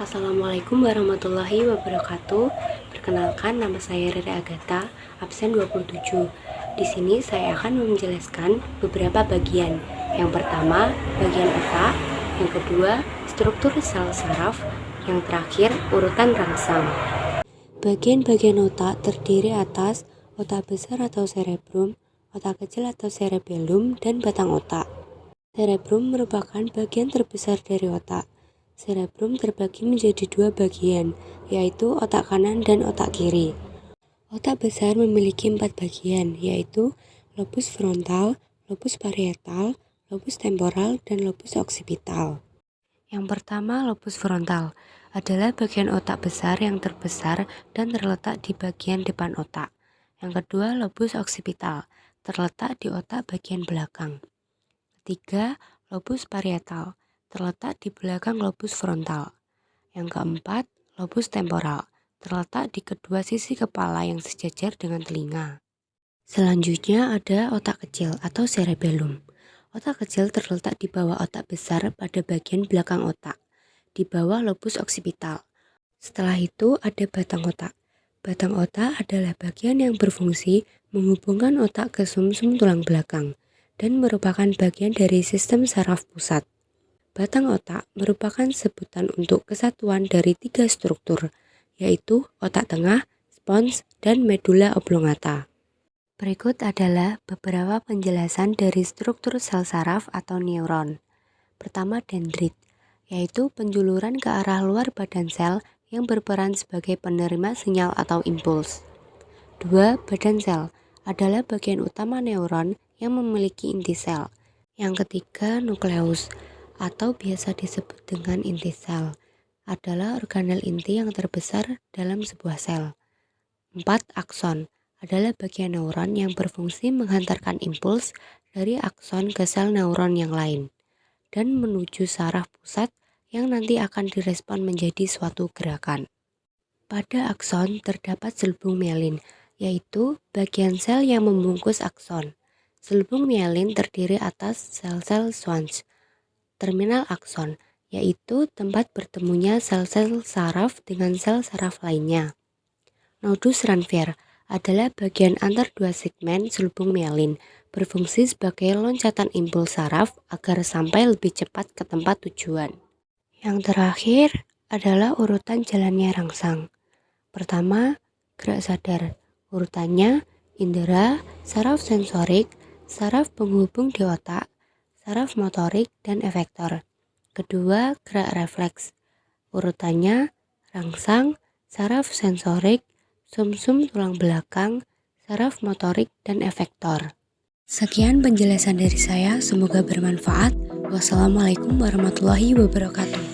Assalamualaikum warahmatullahi wabarakatuh. Perkenalkan, nama saya Rere Agatha, absen 27. Di sini saya akan menjelaskan beberapa bagian. Yang pertama, bagian otak. Yang kedua, struktur sel saraf. Yang terakhir, urutan rangsang. Bagian-bagian otak terdiri atas otak besar atau cerebrum, otak kecil atau cerebellum, dan batang otak. Cerebrum merupakan bagian terbesar dari otak. Cerebrum terbagi menjadi dua bagian, yaitu otak kanan dan otak kiri. Otak besar memiliki 4 bagian, yaitu lobus frontal, lobus parietal, lobus temporal, dan lobus occipital. Yang pertama, lobus frontal adalah bagian otak besar yang terbesar dan terletak di bagian depan otak. Yang kedua, lobus occipital terletak di otak bagian belakang. Ketiga, lobus parietal terletak di belakang lobus frontal. Yang keempat, lobus temporal terletak di kedua sisi kepala yang sejajar dengan telinga. Selanjutnya ada otak kecil atau cerebellum. Otak kecil terletak di bawah otak besar pada bagian belakang otak, di bawah lobus occipital. Setelah itu ada batang otak. Batang otak adalah bagian yang berfungsi menghubungkan otak ke sumsum tulang belakang dan merupakan bagian dari sistem saraf pusat. Batang otak merupakan sebutan untuk kesatuan dari 3 struktur, yaitu otak tengah, pons, dan medula oblongata. Berikut adalah beberapa penjelasan dari struktur sel saraf atau neuron. Pertama, dendrit, yaitu penjuluran ke arah luar badan sel yang berperan sebagai penerima sinyal atau impuls. 2. Badan sel adalah bagian utama neuron yang memiliki inti sel. Yang ketiga, nukleus, atau biasa disebut dengan inti sel, adalah organel inti yang terbesar dalam sebuah sel. 4. Akson adalah bagian neuron yang berfungsi menghantarkan impuls dari akson ke sel neuron yang lain dan menuju saraf pusat yang nanti akan direspon menjadi suatu gerakan. Pada akson terdapat selubung mielin, yaitu bagian sel yang membungkus akson. Selubung mielin terdiri atas sel-sel Schwann. Terminal akson, yaitu tempat bertemunya sel-sel saraf dengan sel saraf lainnya. Nodus Ranvier adalah bagian antar dua segmen selubung mielin, berfungsi sebagai loncatan impuls saraf agar sampai lebih cepat ke tempat tujuan. Yang terakhir adalah urutan jalannya rangsang. Pertama, gerak sadar. Urutannya, indera, saraf sensorik, saraf penghubung di otak, saraf motorik, dan efektor. Kedua, gerak refleks. Urutannya, rangsang, saraf sensorik, sumsum tulang belakang, saraf motorik, dan efektor. Sekian penjelasan dari saya, semoga bermanfaat. Wassalamualaikum warahmatullahi wabarakatuh.